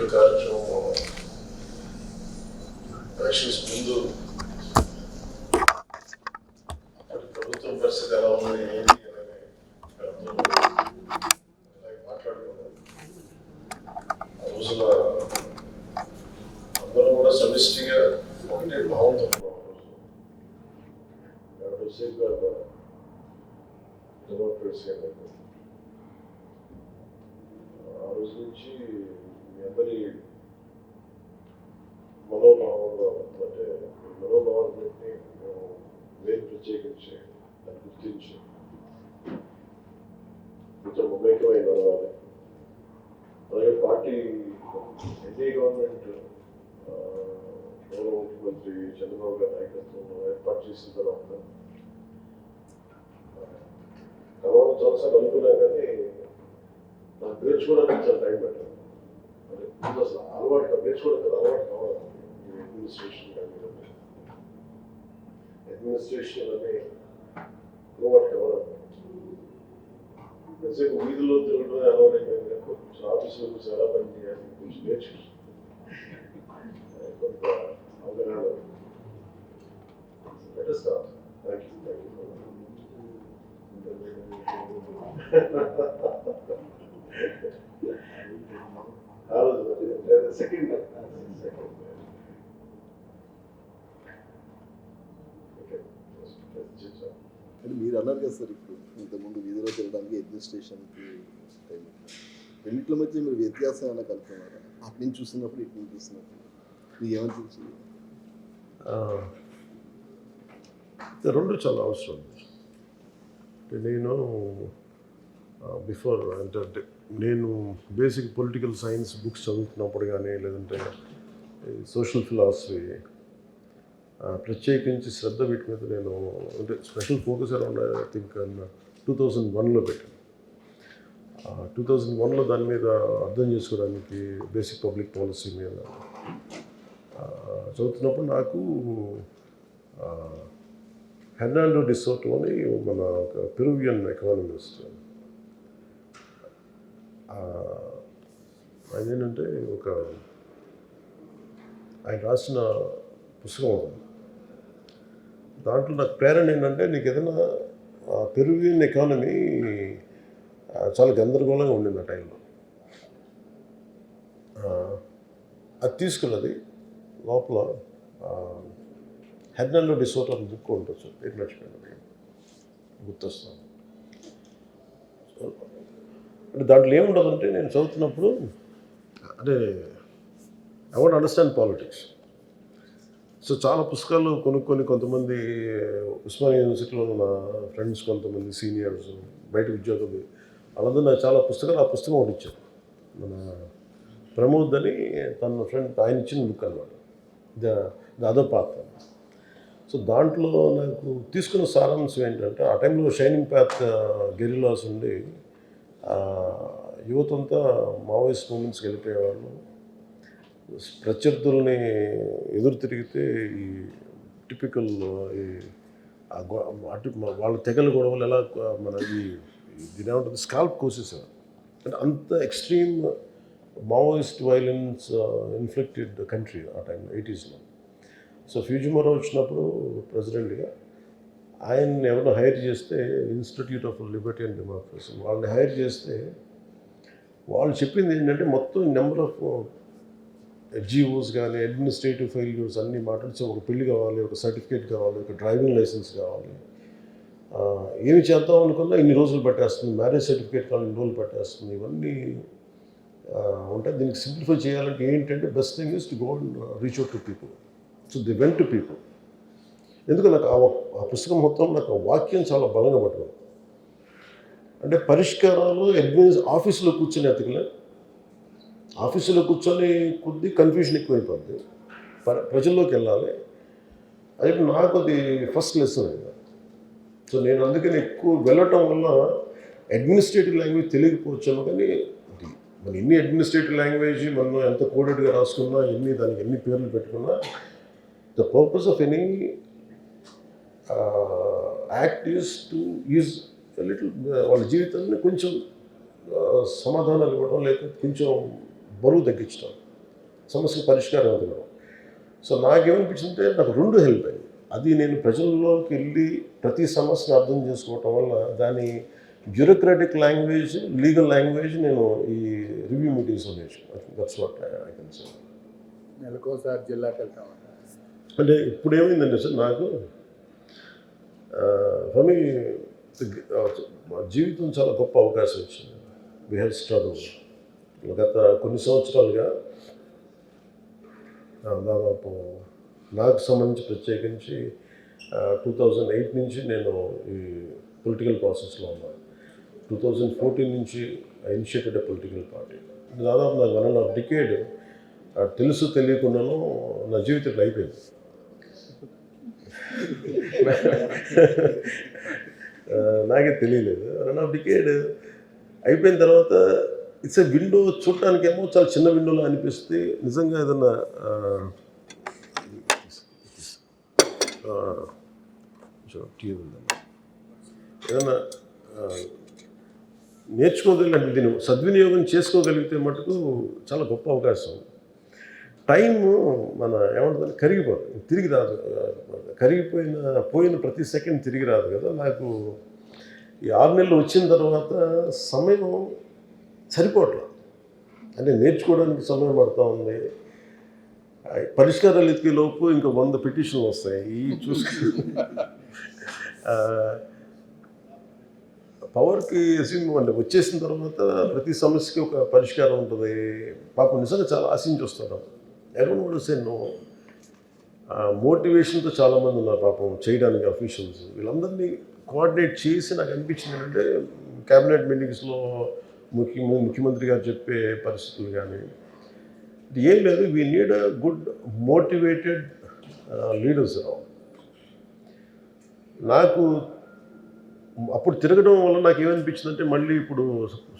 Meeting కార్యక్రమం elections ముందు అప్పటి ప్రభుత్వం పరిస్థితి ఎలా ఉంది ఏంటి అని మాట్లాడుకున్నాం. ఆ రోజున అందరం కూడా సమిష్టిగా ఒకటే భావంతో డెమోక్రసీ అనేది ఆ రోజు నుంచి మీ అందరి మనోభావంలో అంటే మనోభావాన్ని మేము వేరు ప్రత్యేకించి దాన్ని గుర్తించి కొంచెం మమేకమైన నడవాలి. అలాగే పార్టీ ఎన్డీఏ గవర్నమెంట్ గౌరవ ముఖ్యమంత్రి చంద్రబాబు గారి నాయకత్వంలో ఏర్పాటు చేసిన తర్వాత కలవడం చాలాసార్లు అనుకున్నాం, కానీ నాకు నేర్చుకోవడానికి చాలా టైం పెట్టాను. అంటే ముందు అసలు అలవాటు నేర్చుకోవడం కదా, అలవాటు కావాలి. అడ్మినిస్ట్రేషన్ కానీ అడ్మినిస్ట్రేషన్ అనే అలవాటు కావాలి. ఎంతసేపు వీధుల్లో తిరగడం అలవాటు అయిపోయింది, కానీ కొంచెం ఆఫీసులో కొంచెం ఎలా పని చేయాలి కొంచెం నేర్చుకుంటాను. కొంత అవగాహన బెటర్ స్టార్ట్. థ్యాంక్ యూ ఆ రోజు సెకండ్ మీరు అన్నారు కదా సార్, ఇప్పుడు ఇంతకుముందు వీధిలో తిరగడానికి అడ్మినిస్ట్రేషన్కి టైం రెండింటిల మధ్య మీరు వ్యత్యాసం ఏమైనా కలుపుతున్నారా? అటు నుంచి చూస్తున్నప్పుడు ఇటు నుంచి చూస్తున్నప్పుడు మీకు ఏమని చూస్తుంది? రెండు చాలా అవసరం. నేను బిఫోర్ అంటే నేను బేసిక్ పొలిటికల్ సైన్స్ బుక్స్ చదువుతున్నప్పుడు కానీ లేదంటే సోషల్ ఫిలాసఫీ ప్రత్యేకించి శ్రద్ధ వీటి మీద నేను అంటే special focus around I think 2001లో పెట్టాను. 2001లో దాని మీద అర్థం చేసుకోవడానికి బేసిక్ పబ్లిక్ పాలసీ మీద చదువుతున్నప్పుడు నాకు హెర్నాండో డి సోటో అని మన పెరువియన్ ఎకానమిస్ట్ అదేంటంటే ఆయన రాసిన పుస్తకం ఉంది. దాంట్లో నాకు ప్రేరణ ఏంటంటే, నీకు ఏదైనా పెరువియన్ ఎకానమీ చాలా గందరగోళంగా ఉండింది ఆ టైంలో. అది తీసుకున్నది లోపల హెర్నాండో డి సోటో అని బుక్ ఉండొచ్చు, పేరు మర్చిపోయినది గుర్తొస్తాను. అంటే దాంట్లో ఏముండదంటే, నేను చదువుతున్నప్పుడు అంటే I want understand politics. So చాలా పుస్తకాలు కొనుక్కొని కొంతమంది ఉస్మానియా యూనివర్సిటీలో ఉన్న ఫ్రెండ్స్, కొంతమంది సీనియర్స్, బయట ఉద్యోగులు వాళ్ళందరూ నాకు చాలా పుస్తకాలు, ఆ పుస్తకం ఒకటి ఇచ్చారు. మన ప్రమోద్ అని తన ఫ్రెండ్ ఆయన ఇచ్చిన బుక్ అన్నమాట, ద అదర్ పాత్. సో దాంట్లో నాకు తీసుకున్న సారాంశం ఏంటంటే, ఆ టైంలో షైనింగ్ పాత్ గెరిల్లాస్ ఉండి యువతంతా మావోయిస్ట్ మూమెంట్స్కి వెళ్ళిపోయేవాళ్ళు. ప్రత్యర్థుల్ని ఎదురు తిరిగితే ఈ టిపికల్ అటు వాళ్ళ తెగల గొడవలు ఎలా మన దీని ఏమంటుంది స్కాల్ప్ కోసేసేవారు. అంటే అంత extreme Maoist violence inflicted country ఆ టైంలో 80sలో. సో ఫ్యూజిమోరో వచ్చినప్పుడు ప్రెసిడెంట్గా ఆయన్ని ఎవరినో హైర్ చేస్తే, institute of Liberty and democracy వాళ్ళని హైర్ చేస్తే, వాళ్ళు చెప్పింది ఏంటంటే మొత్తం నెంబర్ ఆఫ్ జీఓస్ కానీ అడ్మినిస్ట్రేటివ్ ఫెయిల్యూర్స్ అన్నీ మాట్లాడితే, ఒక పెళ్లి కావాలి, ఒక సర్టిఫికేట్ కావాలి, ఒక డ్రైవింగ్ లైసెన్స్ కావాలి, ఏమి చేద్దాం అనుకున్నా ఇన్ని రోజులు పట్టేస్తుంది, మ్యారేజ్ సర్టిఫికేట్ కావాలి ఇన్ని రోజులు పట్టేస్తుంది, ఇవన్నీ ఉంటాయి. దీనికి సింప్లిఫై చేయాలంటే ఏంటంటే, best thing is to go and reach out to people. So the went to people. ఎందుకు నాకు ఆ పుస్తకం మొత్తం నాకు ఆ వాక్యం చాలా బలంగా పట్టుకుంది. అంటే పరిష్కారాలు ఆఫీసులో కూర్చొని ఎతకలే, ఆఫీసులో కూర్చొని కొద్ది కన్ఫ్యూషన్ ఎక్కువైపోద్ది, ప్రజల్లోకి వెళ్ళాలి. అది నాకు అది ఫస్ట్ లెసన్ అయింది. సో నేను అందుకని ఎక్కువ వెళ్ళటం వల్ల అడ్మినిస్ట్రేటివ్ లాంగ్వేజ్ తెలియకపోవచ్చాను, కానీ మన ఎన్ని అడ్మినిస్ట్రేటివ్ లాంగ్వేజ్ మనం ఎంత కోడెడ్గా రాసుకున్నా, దానికి ఎన్ని పేర్లు పెట్టుకున్నా, the purpose of any act is to use little వాళ్ళ జీవితాన్ని కొంచెం సమాధానాలు ఇవ్వడం, లేకపోతే కొంచెం బరువు తగ్గించడం. సమస్యకు పరిష్కారం వెతకడం. సో నాకేమనిపించిందంటే నాకు 2 హెల్ప్ అయ్యింది. అది నేను ప్రజల్లోకి వెళ్ళి ప్రతి సమస్యను అర్థం చేసుకోవటం వల్ల దాని బ్యూరోక్రాటిక్ లాంగ్వేజ్, లీగల్ లాంగ్వేజ్ నేను ఈ రివ్యూ మీటింగ్స్లో నేర్చుకున్నాను. That's what I can say. నెలకోసారి జిల్లాకి వెళ్తామంట. అంటే ఇప్పుడు ఏమైందంటే సార్ నాకు ఫర్ మీ జీవితం చాలా గొప్ప అవకాశం వచ్చింది. We have struggle. గత కొన్ని సంవత్సరాలుగా దాదాపు నాకు సంబంధించి ప్రత్యేకించి 2008 నుంచి నేను ఈ పొలిటికల్ ప్రాసెస్లో ఉన్నాను. 2014 నుంచి I initiated a political party. దాదాపు నాకు 1.5 డికేడ్ తెలుసు తెలియకుండాను నా జీవితంలో అయిపోయింది. నాకే తెలియలేదు. 1.5 డికేడ్ అయిపోయిన తర్వాత ఇట్స్ ఎ విండో. చూడటానికేమో చాలా చిన్న విండోలో అనిపిస్తుంది. నిజంగా ఏదన్నా టీ ఉందమ్మా, ఏదన్నా నేర్చుకోగలిగినట్టు దీన్ని సద్వినియోగం చేసుకోగలిగితే మటుకు చాలా గొప్ప అవకాశం. టైము మన ఏమంటుంది కరిగిపోతుంది, తిరిగి రాదు. పోయిన ప్రతి సెకండ్ తిరిగి రాదు కదా. నాకు ఈ 6 నెలలు వచ్చిన తర్వాత సమయం సరిపోవట్లేదు. అంటే నేర్చుకోవడానికి సమయం పడుతూ ఉంది. పరిష్కారాలు ఎత్తికే లోపు ఇంకా 100 పిటిషన్లు వస్తాయి. ఈ పవర్కి అంటే వచ్చేసిన తర్వాత ప్రతి సమస్యకి ఒక పరిష్కారం ఉంటుంది. పాపం నిజంగా చాలా ఆశించి వస్తారు. ఎవరు కూడా నో మోటివేషన్తో చాలామంది ఉన్నారు పాపం చేయడానికి అఫీషియల్స్. వీళ్ళందరినీ కోఆర్డినేట్ చేసి నాకు అనిపించింది ఏంటంటే క్యాబినెట్ మీటింగ్స్లో ముఖ్యమంత్రి గారు చెప్పే పరిస్థితులు కానీ ఏం లేదు. We need a good motivated leaders. నాకు అప్పుడు తిరగడం వల్ల నాకు ఏమనిపించిందంటే మళ్ళీ ఇప్పుడు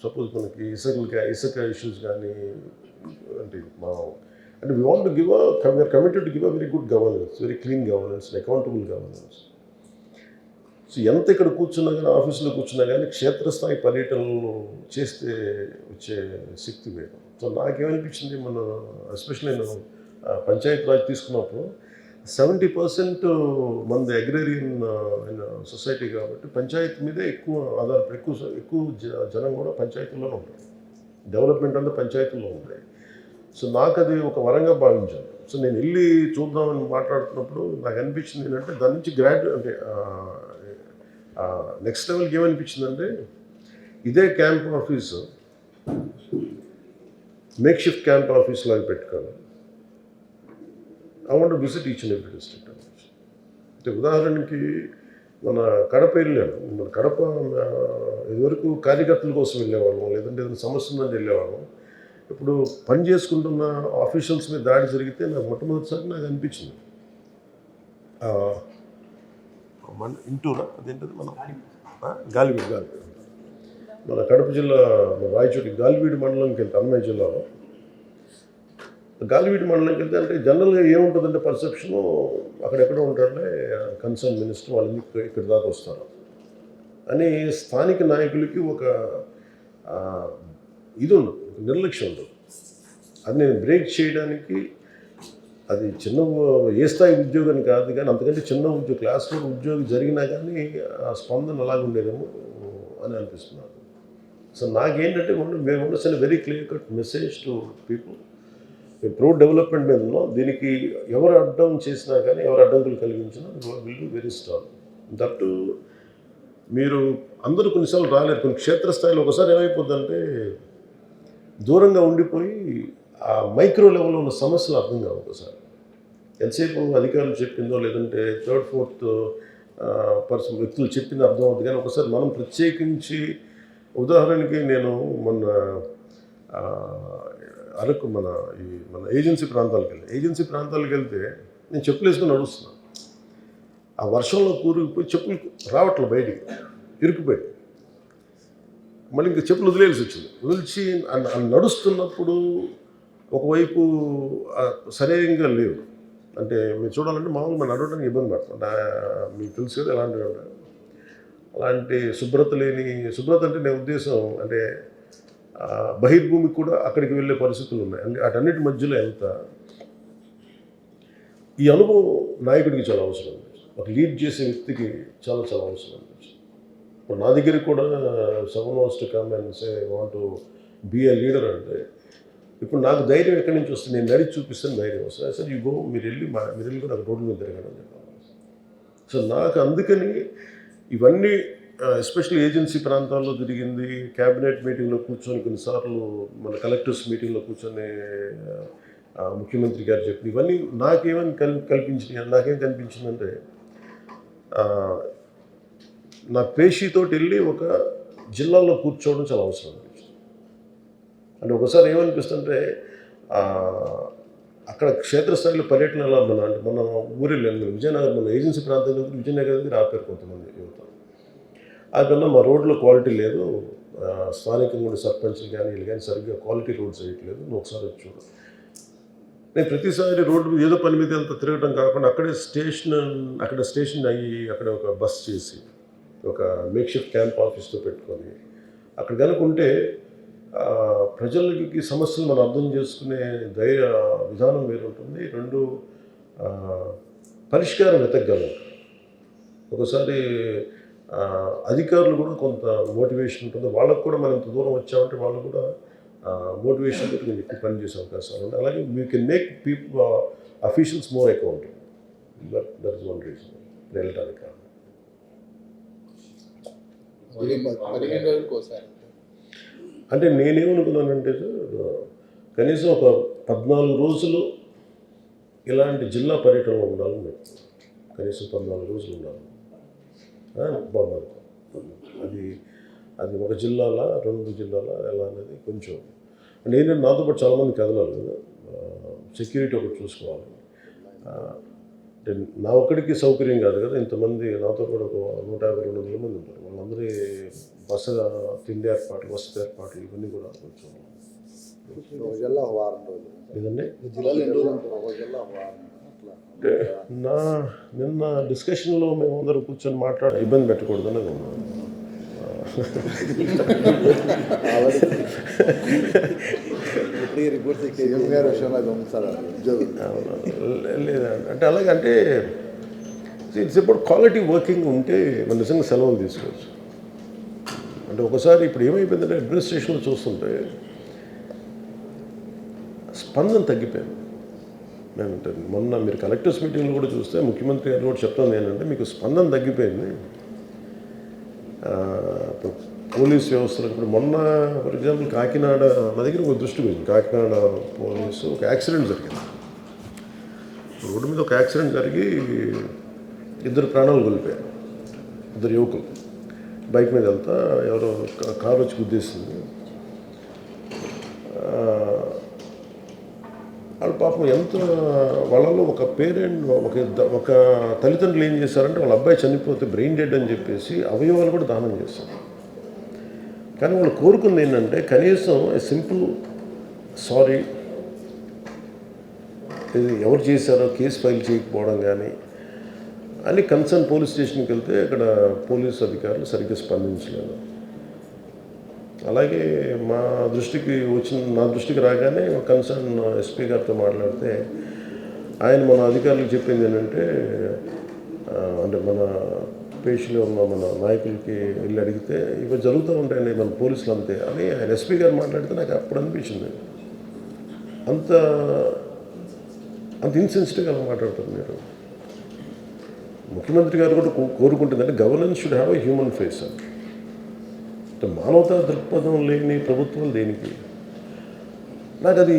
సపోజ్ మనకి ఇసుక ఇష్యూస్ కానీ అంటే we want to give we're committed to give a very good governance, very clean governance, accountable governance. So ఎంత ఇక్కడ కూర్చున్నా కానీ, ఆఫీసులో కూర్చున్నా కానీ క్షేత్రస్థాయి పర్యటనలు చేస్తే వచ్చే శక్తి వేరు. సో నాకేమనిపించింది, మన ఎస్పెషల్లీ నేను పంచాయతీ రాజ్ తీసుకున్నప్పుడు 70% మనది అగ్రేరియన్ సొసైటీ కాబట్టి పంచాయతీ మీదే ఎక్కువ ఆధారపడి ఎక్కువ జనం కూడా పంచాయతీల్లోనే ఉంటారు. డెవలప్మెంట్ అంతా పంచాయతీల్లో ఉంటాయి. సో నాకు అది ఒక వరంగా భావించాను. సో నేను వెళ్ళి చూద్దామని మాట్లాడుతున్నప్పుడు నాకు అనిపించింది ఏంటంటే దాని నుంచి అంటే నెక్స్ట్ లెవెల్కి ఏమనిపించిందంటే ఇదే camp office make shift camp office లాగా పెట్టుకోవాలి. I want to visit each and every district. అంటే ఉదాహరణకి మన కడప వెళ్ళాను. మన కడప ఇదివరకు కార్యకర్తల కోసం వెళ్ళేవాళ్ళం, లేదంటే ఏదైనా సమస్య ఉందని వెళ్ళేవాళ్ళం. ఇప్పుడు పని చేసుకుంటున్న ఆఫీషియల్స్ మీద దాడి జరిగితే నాకు మొట్టమొదటిసారి నాకు అనిపించింది ఇంటూరా అదేంటది మన గాలివీడు మన కడప జిల్లా రాయచోటి గాలివీడు మండలంకి వెళ్తే అన్నమయ్య జిల్లాలో గాలివీడు మండలంకి వెళ్తే అంటే జనరల్గా ఏముంటుందంటే పర్సెప్షను అక్కడెక్కడో ఉంటారంటే కన్సర్న్ మినిస్టర్ వాళ్ళు ఇక్కడ దాకా వస్తారు అని స్థానిక నాయకులకి ఒక ఇది ఉండదు, నిర్లక్ష్యం ఉండదు. అది నేను బ్రేక్ చేయడానికి, అది చిన్న ఏ స్థాయి ఉద్యోగం కాదు కానీ అంతకంటే చిన్న క్లాస్ 4 ఉద్యోగం జరిగినా కానీ ఆ స్పందన అలాగే ఉండేదేమో అని అనిపిస్తున్నాను. సో నాకేంటంటే మేము understand very clear cut message to people. Pro development మీద ఉన్నాం. దీనికి ఎవరు అడ్డం చేసినా కానీ, ఎవరు అడ్డంకులు కలిగించినా will be very strong. That మీరు అందరూ కొన్నిసార్లు రాలేరు. కొన్ని క్షేత్రస్థాయిలో ఒకసారి ఏమైపోద్దంటే దూరంగా ఉండిపోయి ఆ మైక్రో లెవెల్లో ఉన్న సమస్యలు అర్థం కావు. ఒకసారి ఎంతసేపు అధికారులు చెప్పిందో లేదంటే 3rd, 4th పర్సన్ వ్యక్తులు చెప్పింది అర్థం అవుతుంది. కానీ ఒకసారి మనం ప్రత్యేకించి ఉదాహరణకి నేను మొన్న అరకు మన ఏజెన్సీ ప్రాంతాలకు వెళ్తే నేను చెప్పులు వేసుకొని నడుస్తున్నాను. ఆ వర్షంలో కూరుకుపోయి చెప్పులు రావట్లే, బయటికి ఇరుక్కుపోయి మళ్ళీ ఇంకా చెప్పులు వదిలేసి వచ్చింది. వదిలిచి నడుస్తున్నప్పుడు ఒకవైపు సరైనగా లేవు. అంటే మీరు చూడాలంటే మామూలుగా మనం నడవడానికి ఇబ్బంది పడుతుంది. మీకు తెలుసు కదా ఎలాంటివి ఉంటాయి. అలాంటి శుభ్రత అంటే నేను ఉద్దేశం అంటే బహిర్భూమికి కూడా అక్కడికి వెళ్ళే పరిస్థితులు ఉన్నాయి. అంటే వాటన్నిటి మధ్యలో వెళ్తా ఈ అనుభవం నాయకుడికి చాలా అవసరం. ఒక లీడ్ చేసే వ్యక్తికి చాలా చాలా అవసరం. ఇప్పుడు నా దగ్గరికి కూడా some ones to come and say want to be a leader అంటే ఇప్పుడు నాకు ధైర్యం ఎక్కడి నుంచి వస్తుంది? నేను నడిచి చూపిస్తాను ధైర్యం వస్తుంది. సార్ యూ గో, మీరు వెళ్ళి కూడా నాకు రోడ్డు మీద తిరగడం చెప్పాలి. సో నాకు అందుకని ఇవన్నీ ఎస్పెషల్లీ ఏజెన్సీ ప్రాంతాల్లో తిరిగింది, క్యాబినెట్ మీటింగ్లో కూర్చొని కొన్నిసార్లు మన కలెక్టర్స్ మీటింగ్లో కూర్చొని ముఖ్యమంత్రి గారు చెప్పి ఇవన్నీ నాకేమని కల్పించినాయి. నాకేం కనిపించిందంటే నా పేషీతోటి వెళ్ళి ఒక జిల్లాలో కూర్చోవడం చాలా అవసరం అనిపించింది. అంటే ఒకసారి ఏమనిపిస్తుంటే అక్కడ క్షేత్రస్థాయిలో పర్యటన ఎలా మన ఊరిలో విజయనగరం, మన ఏజెన్సీ ప్రాంతంలో విజయనగరం దగ్గర ఆపారు కొంతమంది యువత. అదన్నా మా రోడ్లో క్వాలిటీ లేదు, స్థానికంగా ఉండే సర్పంచ్లు కానీ వీళ్ళు కానీ సరిగ్గా క్వాలిటీ రోడ్స్ వేయట్లేదు, నువ్వు ఒకసారి వచ్చి చూడు. నేను ప్రతిసారి రోడ్డు ఏదో పని మీద అంత తిరగడం కాకుండా అక్కడ స్టేషన్ అయ్యి అక్కడ ఒక బస్ చేసి ఒక మేక్షిఫ్ట్ క్యాంప్ ఆఫీస్తో పెట్టుకొని అక్కడ కనుక ఉంటే ప్రజలకి సమస్యలు మనం అర్థం చేసుకునే విధానం వేరు ఉంటుంది. రెండు పరిష్కారం వెతకగలం. ఒకసారి అధికారులు కూడా కొంత మోటివేషన్ ఉంటుంది, వాళ్ళకు కూడా మనం ఇంత దూరం వచ్చామంటే వాళ్ళు కూడా మోటివేషన్ తోటి నేను ఎక్కువ పని చేసే అవకాశాలు ఉంటాయి. అలాగే we can make people officials more accountable. That is one reason వెళ్ళడానికి కారణం. 15 రోజులకు ఒకసారి అంటే నేనేమనుకున్నానంటే కనీసం ఒక 14 రోజులు ఇలాంటి జిల్లా పర్యటనలో ఉండాలని నేను కనీసం 14 రోజులు ఉండాలి. బాగుంది అది ఒక జిల్లాలా 2 జిల్లాలా ఎలా అనేది కొంచెం నేను నాతో పాటు చాలామంది కదలాలి కదా, సెక్యూరిటీ ఒకటి చూసుకోవాలి. అంటే నా ఒక్కడికి సౌకర్యం కాదు కదా, ఇంతమంది నాతో కూడా ఒక 150-200 మంది ఉంటారు. వాళ్ళందరి బస్సు తిండి ఏర్పాట్లు, వసతి ఏర్పాట్లు ఇవన్నీ కూడా కొంచెం ఒక జిల్లా ఒక వారం రోజులు లేదండి. జిల్లాలో ఎన్ని రోజులు ఉంటారు? ఒక జిల్లా ఒక వారం అట్లా. అంటే నిన్న డిస్కషన్లో మేము అందరూ కూర్చొని ఇబ్బంది పెట్టకూడదు అనేది ఉన్నాను. ఇప్పుడు ఈ రిపోర్ట్స్ సీఎం గారి విషయంలో అది ఉంది సార్, ఉద్యోగులు లేదండి. అంటే అలాగంటే ఇట్స్ అబౌట్ క్వాలిటీ వర్కింగ్ ఉంటే మన నిజంగా సెలవులు తీసుకోవచ్చు. అంటే ఒకసారి ఇప్పుడు ఏమైపోయిందంటే అడ్మినిస్ట్రేషన్లో చూస్తుంటే స్పందన తగ్గిపోయింది. నేనంటే మొన్న మీరు కలెక్టర్స్ మీటింగ్లో కూడా చూస్తే ముఖ్యమంత్రి గారు కూడా చెప్తాను ఏంటంటే మీకు స్పందన తగ్గిపోయింది. ఇప్పుడు పోలీస్ వ్యవస్థలో ఇప్పుడు మొన్న ఫర్ ఎగ్జాంపుల్ కాకినాడ నా దగ్గర ఒక దృష్టి పోయింది. కాకినాడ పోలీసు ఒక యాక్సిడెంట్ జరిగింది. రోడ్డు మీద ఒక యాక్సిడెంట్ జరిగి 2 ప్రాణాలు కోల్పోయారు. 2 యువకులు బైక్ మీద వెళ్తా ఎవరో కారు వచ్చి గుద్దేసింది. వాళ్ళ పాపం ఎంత వాళ్ళలో ఒక పేరెంట్ ఒక తల్లిదండ్రులు ఏం చేశారంటే వాళ్ళ అబ్బాయి చనిపోతే బ్రెయిన్ డెడ్ అని చెప్పేసి అవయవాలు కూడా దానం చేస్తారు. కానీ వాళ్ళు కోరుకుంది ఏంటంటే కనీసం సింపుల్ సారీ, ఇది ఎవరు చేశారో కేసు ఫైల్ చేయకపోవడం కానీ అని కన్సర్న్ పోలీస్ స్టేషన్కి వెళ్తే అక్కడ పోలీస్ అధికారులు సరిగ్గా స్పందించలేదు. అలాగే నా దృష్టికి రాగానే కన్సర్న్ ఎస్పీ గారితో మాట్లాడితే ఆయన మన అధికారులకు చెప్పింది ఏంటంటే అంటే మన పేషీలో ఉన్న మన నాయకులకి వెళ్ళి అడిగితే ఇవి జరుగుతూ ఉంటాయండి మన పోలీసులు అంతే అని ఆయన ఎస్పీ గారు మాట్లాడితే నాకు అప్పుడు అనిపించింది అంత ఇన్సెన్సిటివ్గా మాట్లాడుతారు మీరు. ముఖ్యమంత్రి గారు కూడా కోరుకుంటుందంటే governance should have a human face. అంటే మానవతా దృక్పథం లేని ప్రభుత్వం దేనికి? నాకు అది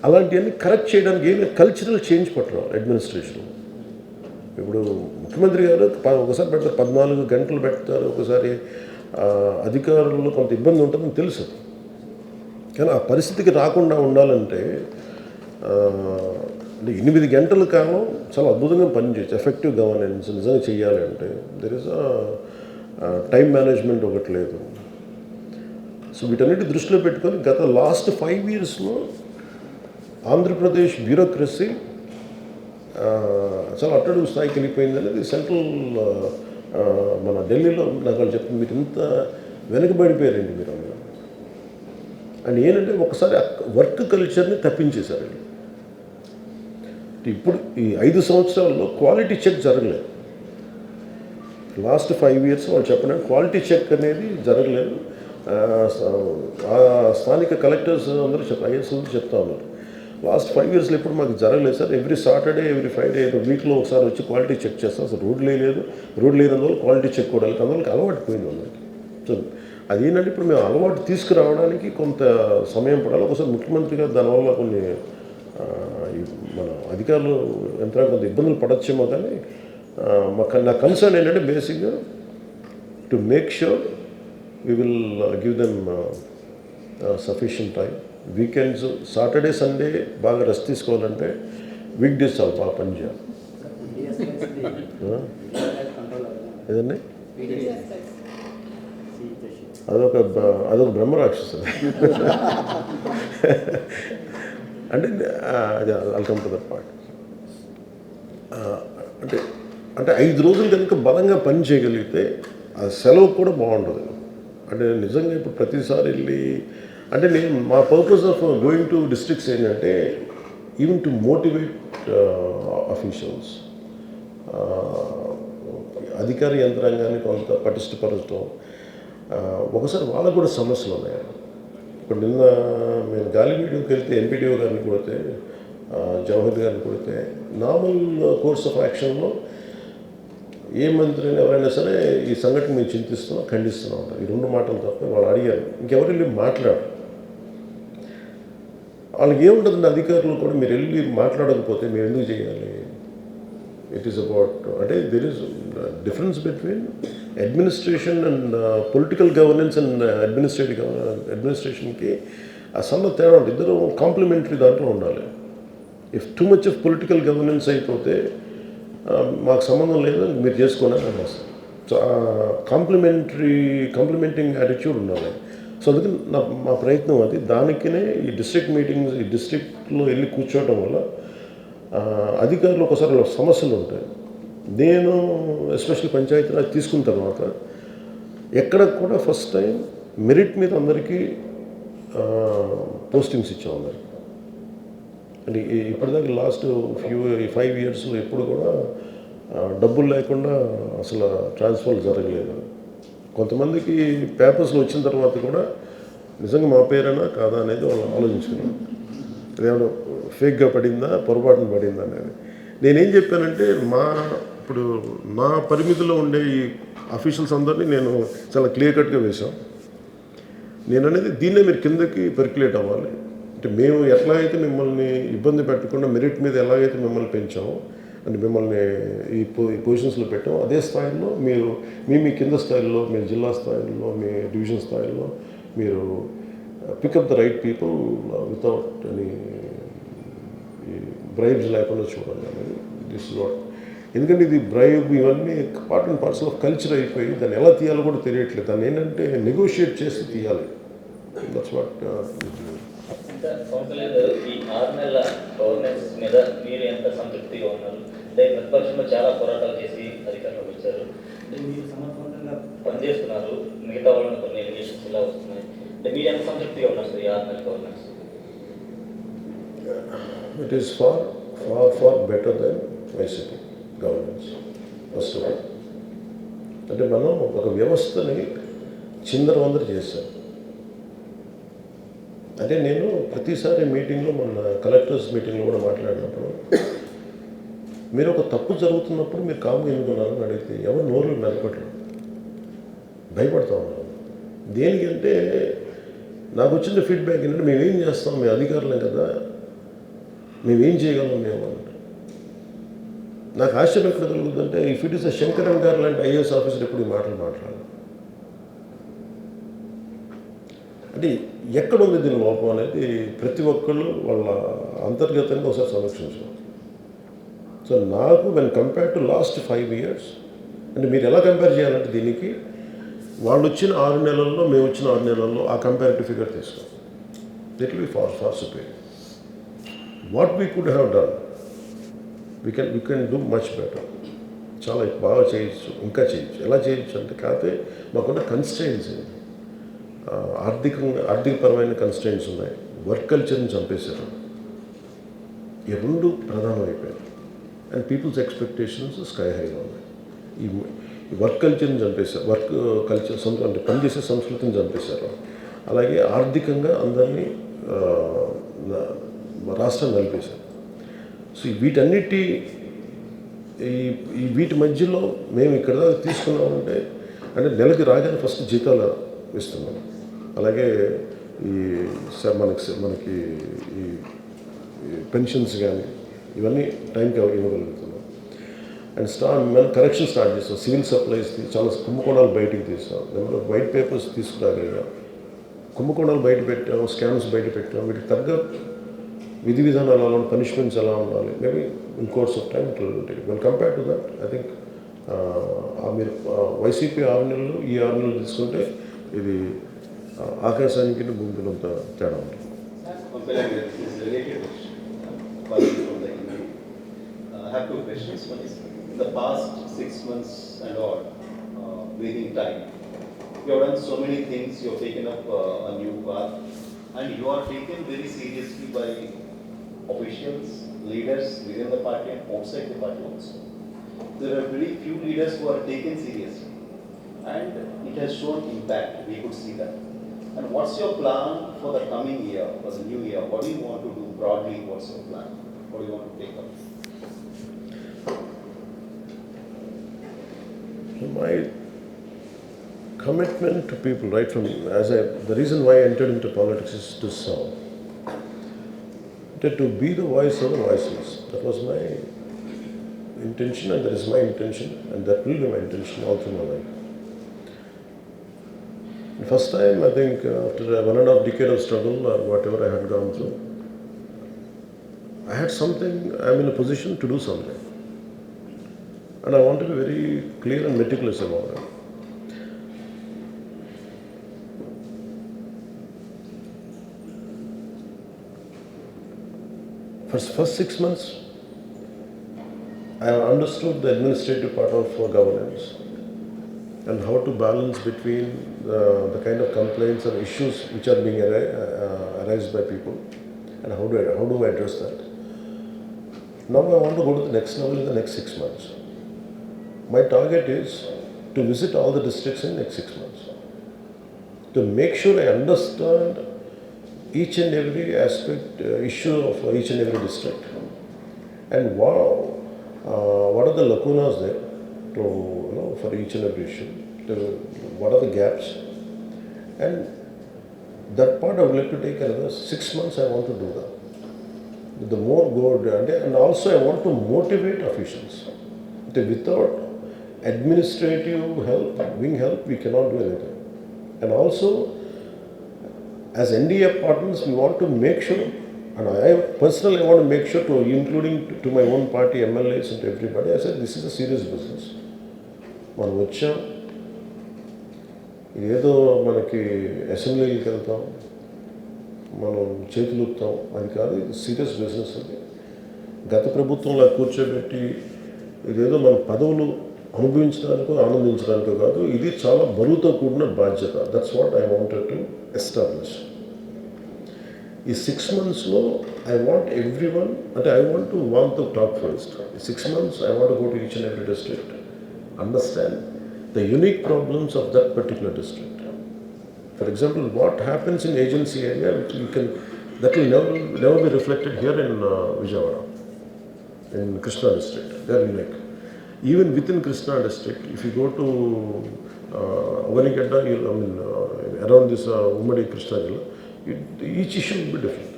అలాంటివన్నీ కరెక్ట్ చేయడానికి ఏమి కల్చరల్ చేంజ్ పట్టరు అడ్మినిస్ట్రేషన్. ఇప్పుడు ముఖ్యమంత్రి గారు ఒకసారి పెడతారు 14 గంటలు పెడతారు, ఒకసారి అధికారుల్లో కొంత ఇబ్బంది ఉంటుందని తెలుసు. కానీ ఆ పరిస్థితికి రాకుండా ఉండాలంటే అంటే 8 గంటల కాలం చాలా అద్భుతంగా పనిచేయచ్చు. ఎఫెక్టివ్ గవర్నెన్స్ నిజంగా చేయాలి అంటే దెర్ ఇస్ టైం మేనేజ్మెంట్ ఒకటి లేదు. సో వీటన్నిటి దృష్టిలో పెట్టుకొని గత లాస్ట్ 5 yearsలో ఆంధ్రప్రదేశ్ బ్యూరోక్రసీ చాలా అట్టడుగు స్థాయికి వెళ్ళిపోయింది అనేది సెంట్రల్ మన ఢిల్లీలో నాకు వాళ్ళు చెప్తుంది. మీరు ఇంత వెనుకబడిపోయారండి మీరు. అండ్ ఏంటంటే ఒకసారి వర్క్ కల్చర్ని తప్పించేశారు. ఇప్పుడు ఈ 5 సంవత్సరాల్లో క్వాలిటీ చెక్ జరగలేదు. లాస్ట్ 5 years వాళ్ళు చెప్పిన క్వాలిటీ చెక్ అనేది జరగలేదు. స్థానిక కలెక్టర్స్ అందరూ ఐఏఎస్ అందరూ చెప్తా ఉన్నారు, లాస్ట్ 5 yearsలో ఎప్పుడు మాకు జరగలేదు sir. Every Saturday every Friday వీక్లో ఒకసారి వచ్చి క్వాలిటీ చెక్ చేస్తాం. అసలు రోడ్లు లేనందువల్ల క్వాలిటీ చెక్ కూడా అందరికి అలవాటు పోయింది అందరికి. సో అదేంటంటే ఇప్పుడు మేము అలవాటు తీసుకురావడానికి కొంత సమయం పడాలి. ఒకసారి ముఖ్యమంత్రి గారు దానివల్ల కొన్ని మన అధికారులు యంత్రాంగం కొంత ఇబ్బందులు పడచ్చేమో, కానీ నా కన్సర్న్ ఏంటంటే బేసిక్గా to make sure we will give them sufficient time. Weekends Saturday Sunday బాగా రెస్ట్ తీసుకోవాలంటే వీక్ డేస్ చాలా బాగా పనిచేయాలి. ఏదండి అదొక బ్రహ్మరాక్షసు. అంటే అది వెల్కమ్ టు దట్ పార్ట్. అంటే 5 రోజులు కనుక బలంగా పని చేయగలిగితే ఆ సెలవు కూడా బాగుంటుంది. అంటే నిజంగా ఇప్పుడు ప్రతిసారి వెళ్ళి అంటే మా purpose of going to districts ఏంటంటే ఈవెన్ టు మోటివేట్ అఫీషియల్స్, అధికార యంత్రాంగాన్ని కొంత పటిష్టపరచడం. ఒకసారి వాళ్ళకు కూడా సమస్యలు ఉన్నాయి. ఇప్పుడు నిన్న మేము గాలివీడియోకి వెళ్తే ఎంపీడీఓ గారిని కొడితే, జవహర్ గారిని కొడితే, నార్మల్ కోర్స్ ఆఫ్ యాక్షన్లో ఏ మంత్రిని ఎవరైనా సరే ఈ సంఘటన మేము చింతిస్తున్నాం, ఖండిస్తున్నాం ఉంటారు. ఈ 2 మాటలు తప్ప వాళ్ళు అడిగారు, ఇంకెవరు వెళ్ళి మాట్లాడు. వాళ్ళకి ఏముంటుందండి, అధికారులు కూడా మీరు వెళ్ళి మాట్లాడకపోతే మీరు ఎందుకు చేయాలి? ఇట్ ఈస్ అబౌట్ అంటే there is difference between administration and political governance and అడ్మినిస్ట్రేషన్కి ఆ సన్న తేడా ఉంటుంది. ఇద్దరు కాంప్లిమెంటరీ దాంట్లో ఉండాలి. If too much of political governance అయిపోతే మాకు సంబంధం లేదు, మీరు చేసుకోండి అని వస్తాం. సో కాంప్లిమెంటింగ్ యాటిట్యూడ్ ఉండాలి. సో అందుకని మా ప్రయత్నం అది. దానికినే ఈ డిస్ట్రిక్ట్ మీటింగ్స్, ఈ డిస్ట్రిక్ట్లో వెళ్ళి కూర్చోవడం వల్ల అధికారులు ఒకసారి సమస్యలు ఉంటాయి. నేను ఎస్పెషల్లీ పంచాయతీరాజ్ తీసుకున్న తర్వాత ఎక్కడ కూడా ఫస్ట్ టైం మెరిట్ మీద అందరికీ పోస్టింగ్స్ ఇచ్చాం అందరికి. అంటే ఇప్పటిదాకా లాస్ట్ 5 yearsలో ఎప్పుడు కూడా డబ్బులు లేకుండా అసలు ట్రాన్స్ఫర్లు జరగలేదు. కొంతమందికి పేపర్స్లో వచ్చిన తర్వాత కూడా నిజంగా మా పేరైనా కాదా అనేది వాళ్ళు ఆలోచించుకున్నాను. అదేమన్నా ఫేక్గా పడిందా, పొరపాటున పడిందా అనేది. నేనేం చెప్పానంటే ఇప్పుడు నా పరిమితిలో ఉండే ఈ అఫీషియల్స్ అందరినీ నేను చాలా క్లియర్ కట్గా వేశాం. నేను అనేది దీన్నే మీరు కిందకి పెర్క్యులేట్ అవ్వాలి. అంటే మేము ఎట్లాగైతే మిమ్మల్ని ఇబ్బంది పెట్టకుండా మెరిట్ మీద ఎలాగైతే మిమ్మల్ని పెంచామో, అంటే మిమ్మల్ని ఈ పొజిషన్స్లో పెట్టామో, అదే స్థాయిలో మీరు మీ కింద స్థాయిలో, మీ జిల్లా స్థాయిలో, మీ డివిజన్ స్థాయిలో మీరు pick up the right people without any bribes లేకుండా చూడాలి అనేది దిస్ ఇస్ వాట్. ఎందుకంటే ఇది బ్రైబ్ ఇవన్నీ part and parcel of culture అయిపోయి దాన్ని ఎలా తీయాలో కూడా తెలియట్లేదు. దాన్ని ఏంటంటే నెగోషియేట్ చేసి తీయాలి. That's what. ఈ 6 నెలల గవర్నెన్స్ మీద మీరు ఎంత సంతృప్తిగా ఉన్నారు? అంటే ప్రతిపక్షంలో చాలా పోరాటాలు చేసి అధికారంలోకి వచ్చారు, అంటే మీరు సమర్థవంతంగా పనిచేస్తున్నారు, మిగతా వాళ్ళని కొన్ని ఎలిగేషన్స్ ఇలా వస్తున్నాయి, అంటే మీరు ఎంత సంతృప్తిగా ఉన్నారు సార్ ఈ 6 నెలల governance? It is far better than YCP governance. First of all అంటే మనం ఒక వ్యవస్థని చిందరవందర చేశాం. అంటే నేను ప్రతిసారి మీటింగ్లో, మన కలెక్టర్స్ మీటింగ్లో కూడా మాట్లాడినప్పుడు, మీరు ఒక తప్పు జరుగుతున్నప్పుడు మీరు కాము ఎందుకున్నారని అడిగితే ఎవరు నోరు నలపట్లేదు, భయపడతా ఉన్నారు. దేనికంటే నాకు వచ్చిన ఫీడ్బ్యాక్ ఏంటంటే మేమేం చేస్తాం, మేము అధికారులం కదా, మేమేం చేయగలం మేము అంటే. నాకు ఆశ్చర్యం ఎక్కడ కలుగుతుందంటే ఇఫ్ ఇట్ ఈస్ శంకరన్ గారు లాంటి ఐఏఎస్ ఆఫీసర్ ఎప్పుడు ఈ మాటలు మాట్లాడాలి. అంటే ఎక్కడ ఉంది దీని లోపం అనేది ప్రతి ఒక్కళ్ళు వాళ్ళ అంతర్గతంగా ఒకసారి సమీక్షించాలి. సో నాకు when compare to last 5 years, అంటే మీరు ఎలా కంపేర్ చేయాలంటే దీనికి వాళ్ళు వచ్చిన 6 నెలల్లో, మేము వచ్చిన 6 నెలల్లో ఆ కంపారిటివ్ ఫిగర్ తీసుకోవాలి. It will be far superior. What we could have done, we can do much better. చాలా బాగా చేయొచ్చు, ఇంకా చేయొచ్చు. ఎలా చేయొచ్చు అంటే కాకపోతే మాకున్న కన్స్ట్రెయిన్స్, ఆర్థికపరమైన కన్స్టెంట్స్ ఉన్నాయి, వర్క్ కల్చర్ని చంపేశారు. ఈ రెండు ప్రధానమైపోయాయి. అండ్ పీపుల్స్ ఎక్స్పెక్టేషన్స్ స్కై హైగా ఉన్నాయి. ఈ వర్క్ కల్చర్ని చంపేశారు, వర్క్ కల్చర్ అంటే పనిచేసే సంస్కృతిని చంపేశారు. అలాగే ఆర్థికంగా అందరినీ రాష్ట్రాన్ని నలిపేశారు. సో వీటన్నిటి వీటి మధ్యలో మేము ఇక్కడ తీసుకున్నామంటే అంటే నెలకి రాగానే ఫస్ట్ జీతాలు ఇస్తున్నాం. అలాగే ఈ మనకి ఈ పెన్షన్స్ కానీ ఇవన్నీ టైంకి ఇవ్వగలుగుతున్నాం. అండ్ మనం కరెక్షన్ స్టార్ట్ చేస్తాం. సివిల్ సప్లైస్ చాలా కుంభకోణాలు బయటికి తీస్తాం. నెంబర్ ఆఫ్ వైట్ పేపర్స్ తీసుకురాగలిగాం. కుంభకోణాలు బయట పెట్టాం, స్కామ్స్ బయట పెట్టాం. వీటికి తగ్గ విధి విధానాలు ఎలా ఉండాలి, పనిష్మెంట్స్ ఎలా ఉండాలి, maybe in course of time it will take. Well compare to that I think మీరు వైసీపీ 6 నెలలు ఈ 6 నెలలు తీసుకుంటే ఇది ఆకాశానికి భూమికినంత తేడా ఉంటుంది. I have two questions. One is, in the past 6 months and all, breathing time, you have done so many things, you have taken up a new path, and you are taken very seriously by officials, leaders within the party and outside the party also. There are very few leaders who are taken seriously, and it has shown impact, we could see that. And what's your plan for the coming year, for the new year? What do you want to do broadly? What's your plan? What do you want to take up? So my commitment to people, right from the reason why I entered into politics is to serve, to be the voice of the voiceless. That was my intention, and that is my intention, and that will be my intention all through my life. The first time, I think, after 1.5 decade of struggle or whatever I had gone through, I had something, I'm in a position to do something. And I want to be very clear and meticulous about it. First 6 months, I understood the administrative part of governance and how to balance between the kind of complaints and issues which are being arised by people, and how do I address that. Now I want to go to the next level in the next 6 months. My target is to visit all the districts in the next 6 months, to make sure I understand each and every aspect, issue of each and every district, and what are the lacunas there for each and every issue, what are the gaps, and that part I would like to take another 6 months. I want to do that. The more good, and also I want to motivate officials. Without administrative help, wing help, we cannot do anything. And also, as NDA partners, we want to make sure, and I personally want to make sure, including to my own party, MLAs and everybody, I said, this is a serious business. మనం వచ్చాం, ఏదో మనకి అసెంబ్లీకి వెళ్తాం, మనం చేతులు ఊపుతాం, అది కాదు. ఇది సీరియస్ బిజినెస్. అది గత ప్రభుత్వంలో కూర్చోబెట్టి ఇదేదో మన పదవులు అనుభవించడానికో ఆనందించడానికో కాదు, ఇది చాలా బరువుతో కూడిన బాధ్యత. That's what I wanted to establish. ఈ 6 monthsలో ఐ వాంట్ ఎవ్రీ వన్, అంటే I want to walk the talk first. ఈ 6 months I want go to each and every district, understand the unique problems of that particular district. For example, what happens in agency area, that will never be reflected here in Vijayawada, in Krishna district. They are unique. Even within Krishna district, if you go to Avanigadda, around this Ummadi Krishna Jilla, each issue will be different.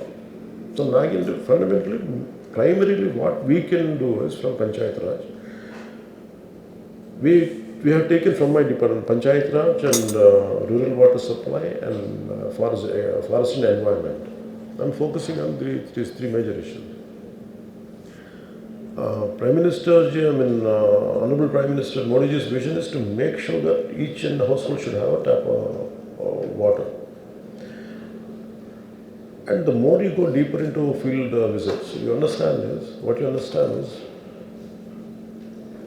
So, fundamentally, primarily what we can do is from Panchayat Raj, we have taken from my department, Panchayat Raj and rural water supply and forest and environment. I'm focusing on these 3 major issues. Prime Minister, Honorable Prime Minister Modi's vision is to make sure that each and household should have a tap of water. And the more you go deeper into field visits, what you understand is,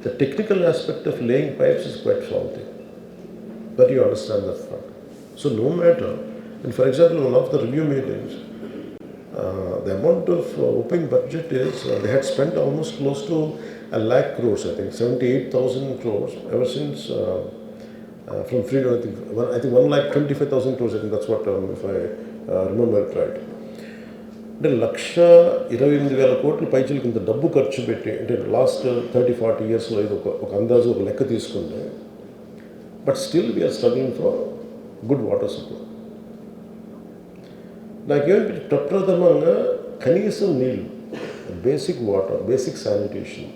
the technical aspect of laying pipes is quite faulty, but you understand that part. So no matter, and for example, one of the review meetings, the amount of opening budget is they had spent almost close to 1 lakh crores, I think 78,000 crores ever since from freedom. I think 1,25,000 crores. I think that's what if I remember it right. అంటే 1,28,000 కోట్లు పైచలకి ఇంత డబ్బు ఖర్చు పెట్టి అంటే last 30-40 ఇయర్స్లో ఇది ఒక అందాజు ఒక లెక్క తీసుకుంటే but still we are struggling for good water supply. నాకేమంటే ప్రప్రథమంగా కనీసం నీళ్ళు, basic water, basic sanitation,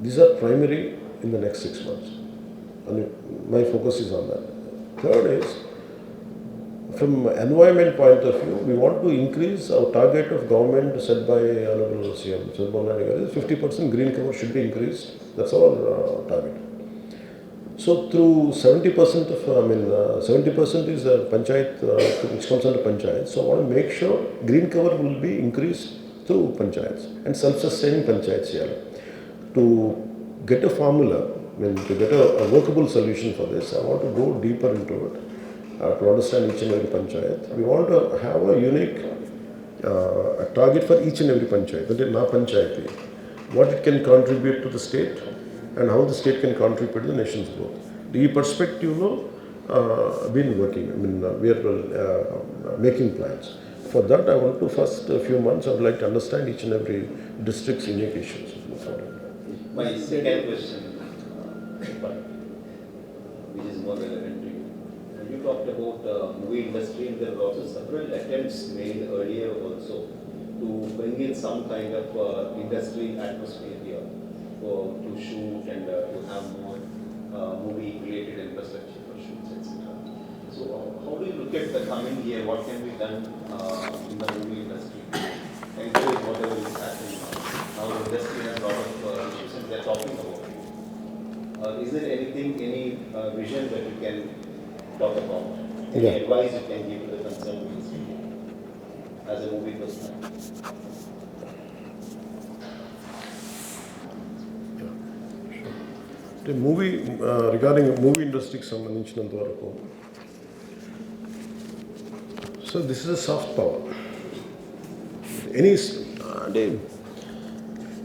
these are primary in the next 6 months. And my focus is on that. Third is, from environment point of view, we want to increase our target of government set by Honorable CM Chandrababu Naidu garu. 50% green cover should be increased. That's our target. So through 70% of, 70% is panchayat, which comes under panchayat. So I want to make sure green cover will be increased through panchayats and self-sustaining panchayats here. To get a formula, to get a workable solution for this, I want to go deeper into it. To understand each and every panchayat. We want to have a unique a target for each and every panchayat. That is, na panchayati, what it can contribute to the state and how the state can contribute to the nation's growth. The perspective, been working. We are making plans. For that, I want to first a few months, I would like to understand each and every district's unique issues. My second question, which is more relevant to you. You talked about movie industry, and there were also several attempts made earlier also to bring in some kind of industry atmosphere here to shoot and to have more movie-related infrastructure for shoots, etc. So how do you look at the coming year? What can be done in the movie industry? Encourage whatever is happening now. Now the industry has a lot of issues and they're talking about it. Is there anything, any vision that you can talk about? Any advice you can give to the concerned ministry as a movie person? Movie regarding movie ఇండస్ట్రీకి సంబంధించినంత వరకు, so this is a soft power. Any అంటే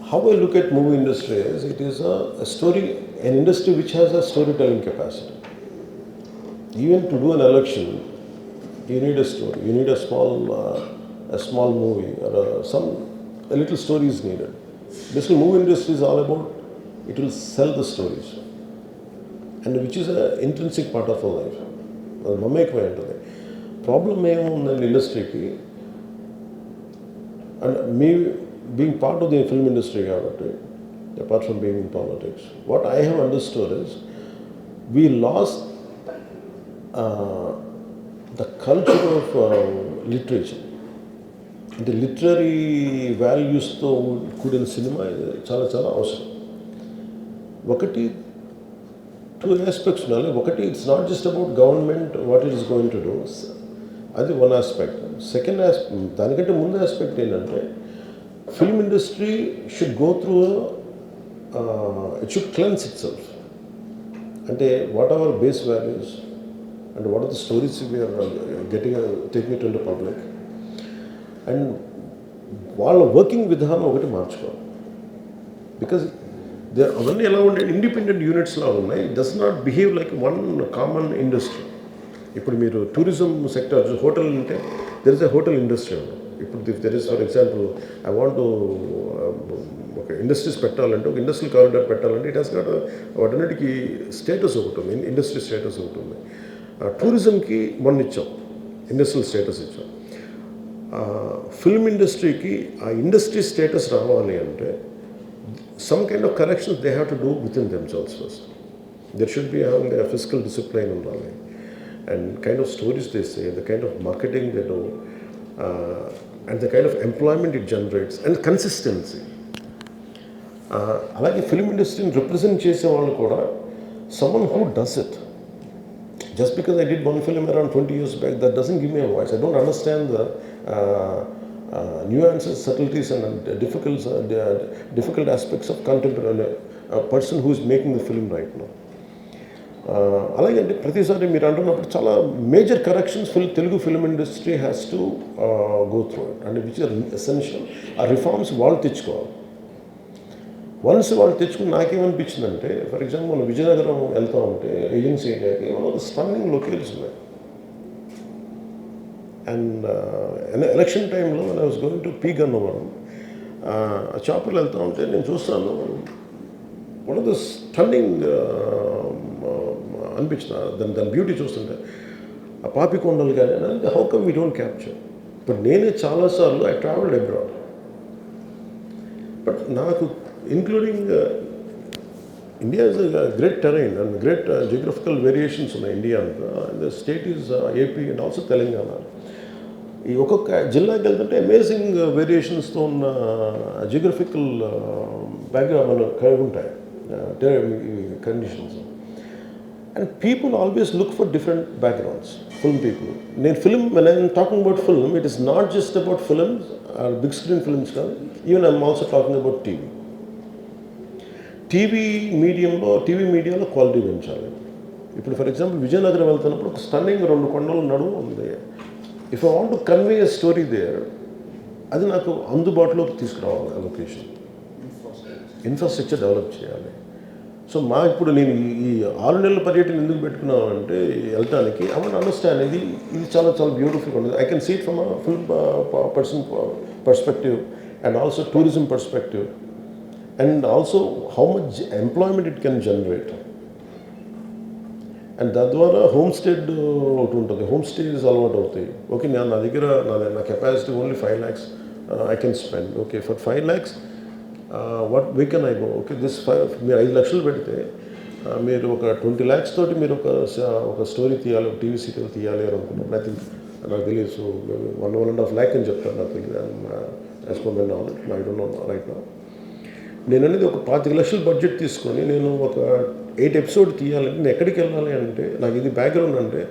how I look at movie industry is it is a story, an industry which has a storytelling capacity. Even to do an election, you need a story. You need a small movie or a little story is needed. Basically, movie industry is all about it will sell the stories, and which is an intrinsic part of our life. అది మమేకమై ఉంటుంది. Problem ఏముందండి ఇండస్ట్రీకి, and me being part of the film industry, apart from being in politics, what I have understood is we lost the culture of literature. The literary values తో కూడిన cinema చాలా చాలా అవసరం. ఒకటి టూ ఆస్పెక్ట్స్ ఉండాలి. ఒకటి it's not just about government what it is going to do, అది one aspect. Second aspect, దానికంటే ముందు ఆస్పెక్ట్ ఏంటంటే film industry should go through it should cleanse itself. Ante what are our base values and what are the stories we are taking it into public, and వాళ్ళ working విధానం ఒకటి మార్చుకోవాలి. Because they అవన్నీ ఎలా ఉండే independent యూనిట్స్లా ఉన్నాయి. It does not behave like one common industry. ఇప్పుడు మీరు టూరిజం సెక్టర్, హోటల్ అంటే there is a hotel industry. ఇప్పుడు there is for example I want ఒక ఇండస్ట్రీస్ పెట్టాలంటే, ఒక ఇండస్ట్రియల్ కారిడార్ పెట్టాలంటే ఇట్ హాస్ గాట్ వాటన్నిటికీ స్టేటస్ ఒకటి ఉంది, ఇండస్ట్రీ స్టేటస్ ఒకటి ఉంది. టూరిజంకి మొన్న ఇచ్చాం, ఇండస్ట్రియల్ స్టేటస్ ఇచ్చాం. ఫిల్మ్ ఇండస్ట్రీకి ఆ ఇండస్ట్రీ స్టేటస్ రావాలి అంటే some kind of corrections they have to do with in themselves first. There should be having a physical discipline ఉండాలి, and kind of stories they say, the kind of marketing they do, and the kind of employment it generates and consistency. అలాగే film ఇండస్ట్రీని represent చేసే వాళ్ళు కూడా someone who does it. Just because I did one film around 20 years back, that doesn't give me a voice. I don't understand the nuances, subtleties and difficult aspects of contemporary a person who is making the film right now. అలాగే అంటే ప్రతిసారి మీరు అంటున్నప్పుడు చాలా major corrections Telugu film industry has to go through it and which are essential. ఆ reforms వాళ్ళు తెచ్చుకోవాలి. Once వాళ్ళు తెచ్చుకుని నాకేమనిపించిందంటే, ఫర్ ఎగ్జాంపుల్ మనం విజయనగరం వెళ్తా ఉంటే ఏజెన్సీ ఏరియాకి ఒక స్టన్నింగ్ లొకేషన్స్ ఉన్నాయి. అండ్ ఎలక్షన్ టైంలో I was going to P Gannavaram, చాపర్లు వెళ్తూ ఉంటే నేను చూస్తాను, వన్ ఆఫ్ ద స్టన్నింగ్ అనిపించిన దాని బ్యూటీ చూస్తుంటే ఆ పాపికొండలు కానీ అంటే how come we don't capture. But నేనే చాలాసార్లు ఐ ట్రావెల్డ్ అబ్రాడ్. బట్ నాకు including India is great terrain and great geographical variations ఉన్నాయి ఇండియా అంతా. The state is AP and also Telangana. ఈ ఒక్కొక్క జిల్లాకి వెళ్తుంటే అమేజింగ్ వేరియేషన్స్తో ఉన్న జియోగ్రఫికల్ బ్యాక్గ్రౌండ్ మనకు కలిగి ఉంటాయి conditions. And people always look for different backgrounds. Film people, నేను film when I'm talking about film, it is not just about films are big screen films కాదు, even I'm also talking about TV మీడియాలో quality పెంచాలి. ఇప్పుడు for example Vizianagaram వెళ్తున్నప్పుడు ఒక stunning 2 కొండల నడుము ఉంది. If I want to convey a story there, అది నాకు అందుబాటులోకి తీసుకురావాలి. లొకేషన్ ఇన్ఫ్రాస్ట్రక్చర్ డెవలప్ చేయాలి. సో ఇప్పుడు నేను ఈ 6 నెలల పర్యటన ఎందుకు పెట్టుకున్నానంటే వెళ్ళటానికి ఐ వాంట్ అండర్స్టాండ్ ఇది చాలా చాలా బ్యూటిఫుల్గా ఉంటుంది. I can see it from a film person perspective and also tourism perspective and also how much employment it can generate. And తద్వారా హోమ్ స్టేడ్ ఒకటి ఉంటుంది, హోమ్ స్టేస్ అలవాటు అవుతాయి. ఓకే, నా దగ్గర నా capacity only 5 lakhs I can spend. Okay, for 5 lakhs what way can I go. Okay, మీరు 5 లక్షలు పెడితే మీరు ఒక 20 lakhs తోటి మీరు ఒక స్టోరీ తీయాలి, ఒక టీవీ సీరియల్ తీయాలి అని అనుకున్నప్పుడు ఐ థింక్ నాకు తెలియదు. సో 1.5 lakh అని చెప్తాను, నాకు తెలియదు. As per my knowledge, I don't know right now. నేను అనేది ఒక 25 లక్షలు బడ్జెట్ తీసుకొని నేను ఒక 8 ఎపిసోడ్ తీయాలంటే నేను ఎక్కడికి వెళ్ళాలి అంటే, నాకు ఇది బ్యాక్గ్రౌండ్ అంటే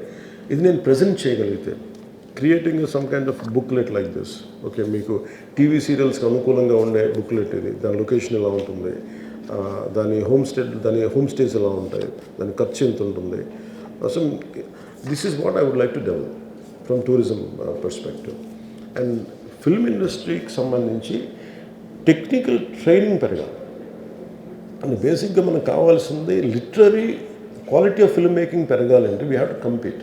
ఇది నేను ప్రజెంట్ చేయగలిగితే creating some kind of booklet like this. Okay, మీకు టీవీ సీరియల్స్కి అనుకూలంగా ఉండే బుక్లెట్ ఇది. దాని లొకేషన్ ఎలా ఉంటుంది, దాని హోమ్ స్టేస్ ఎలా ఉంటాయి, దాని ఖర్చు ఎంత ఉంటుంది. So this is what I would like to develop from tourism perspective. And film ఇండస్ట్రీకి సంబంధించి టెక్నికల్ ట్రైనింగ్ పెరగాలి. అండ్ బేసిక్గా మనకు కావాల్సింది literary quality of film making పెరగాలంటే వీ హ్యావ్ టు కంపీట్.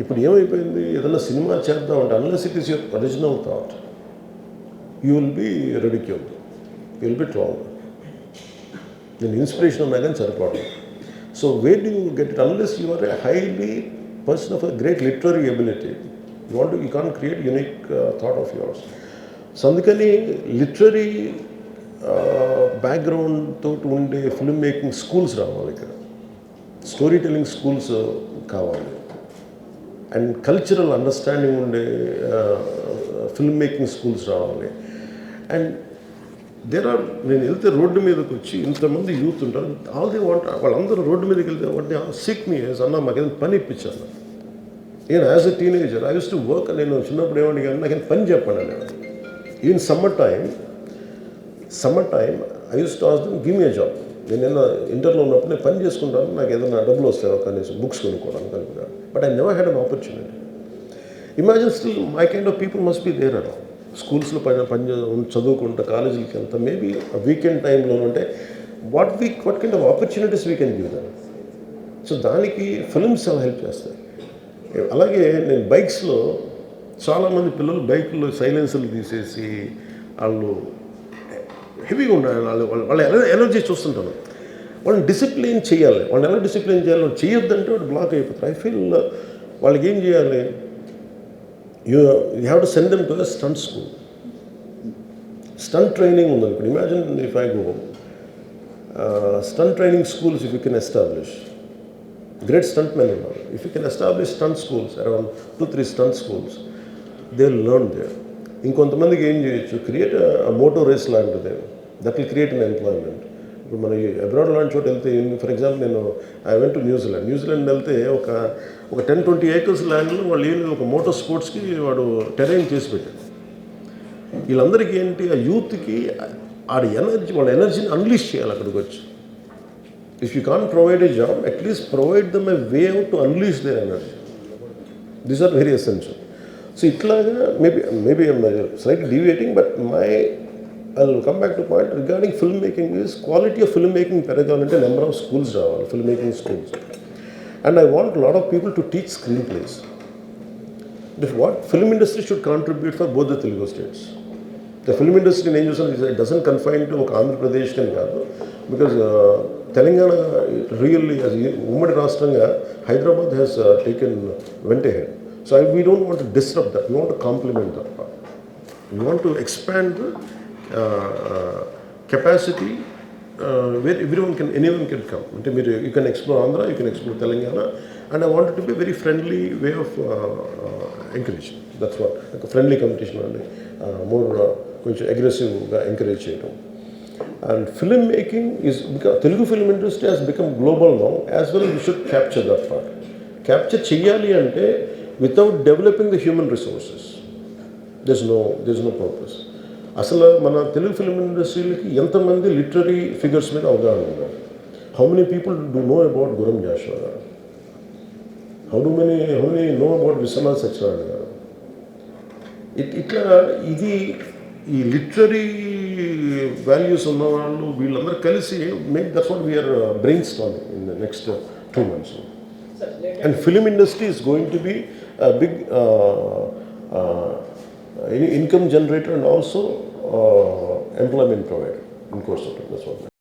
ఇప్పుడు ఏమైపోయింది, ఏదైనా సినిమా చేద్దామంటే unless it is your original thought, you will be ridiculed, you will be trolled. నేను ఇన్స్పిరేషన్ ఉన్నా కానీ సరిపోవడం. So where do you get it unless you are a highly person of a great literary ability, you can create unique thought of yours. So అందుకని literary background తోటి ఉండే film making schools రావాలి ఇక్కడ, story telling schools కావాలి. And cultural understanding ఉండే film making schools రావాలి. And నేను వెళ్తే రోడ్డు మీదకి వచ్చి ఇంతమంది యూత్ ఉంటారు, ఆల్ దే వాంట్, వాళ్ళందరూ రోడ్డు మీదకి వెళ్తే వాటిని సిక్ మీ అన్న మాకు ఏదైనా పని ఇప్పించాను. నేను as a teenager I use to work. నేను చిన్నప్పుడు ఏమండి కానీ నాకు పని చెప్పండి అనేవాడు. Even summer time I use to ask them give me a job. నేను ఇంటర్లో ఉన్నప్పుడు నేను పని చేసుకుంటాను, నాకు ఏదైనా డబ్బులు వస్తాయో కనీసం బుక్స్ కొనుక్కోవడానికి అనుకున్నాను. But I never had an opportunity. Imagine still my kind of people must be there అలా స్కూల్స్లో చదువుకుంటా, కాలేజీలకి వెళ్తా, మేబీ వీకెండ్ టైంలో ఉంటే what kind of opportunities we can give them. So దానికి ఫిల్మ్స్ చాలా హెల్ప్ చేస్తాయి. అలాగే నేను బైక్స్లో చాలామంది పిల్లలు బైకుల్లో సైలెన్సర్లు తీసేసి వాళ్ళు హెవీగా ఉండాలి, వాళ్ళ ఎనర్జీ చూస్తుంటాను. వాళ్ళని డిసిప్లిన్ చేయాలి. వాళ్ళని ఎలా డిసిప్లిన్ చేయాలి, వాళ్ళు చేయొద్దంటే వాడు బ్లాక్ అయిపోతారు. ఐ ఫీల్ వాళ్ళకి ఏం చేయాలి, you have to send them to a stunt school. Stunt training ఉందనుకోండి, imagine if I go stunt training schools if you can establish. Great stunt men ఉన్నారు. If you can establish stunt schools, around 2-3 stunt schools, they will learn there. ఇంకొంతమందికి ఏం చేయొచ్చు, create moto race లాంటిది, that will create unemployment. ఇప్పుడు మన abroad లాంటి చోట వెళ్తే, ఫర్ ఎగ్జాంపుల్ నేను ఐ వెంట్ టు న్యూజిలాండ్ వెళ్తే ఒక 10-20 acres ల్యాండ్లో వాళ్ళు ఏం ఒక మోటార్ స్పోర్ట్స్కి వాడు టెరైన్ చేసి పెట్టాడు. వీళ్ళందరికీ ఏంటి, ఆ యూత్కి వాళ్ళ ఎనర్జీని అన్లీష్ చేయాలి అక్కడికి వచ్చి. If you can't provide a job, at least provide them a way out to unleash their energy. These are very essential. So ఇట్లాగా maybe I'm slightly deviating, but I'll come back to point regarding filmmaking is quality of filmmaking పెరగాలంటే number of schools రావాలి, filmmaking schools. And I want a lot of people to teach screenplays. What film industry should contribute for both the Telugu states. The film industry in India doesn't confine to Andhra Pradesh and Kadu, because Telangana really, as Ummadi Rashtranga, Hyderabad has went ahead. So we don't want to disrupt that. We want to complement that part. We want to expand the capacity where anyone can come. You can explore Andhra, you can explore Telangana, and I want it to be a very friendly way of encouraging. That's what, like a friendly competition and more aggressive encourage చేయడం. And filmmaking is, because Telugu film industry has become global now, as well we should capture that part. Capture చెయ్యాలి అంటే without developing the human resources, there's no purpose. అసలు మన Telugu film ఇండస్ట్రీకి ఎంతమంది literary figures మీద అవగాహన ఉన్నారు? How many people do know about Gurram Jashuva గారు? How many know about Viswanath Satyanarayana గారు? ఇట్లా ఇది ఈ లిటరరీ వాల్యూస్ ఉన్న వాళ్ళు వీళ్ళందరూ కలిసి that's what we are brainstorming in the next 2 months. And film industry is going to be a big income generator and also employment provider in course of time. That's what.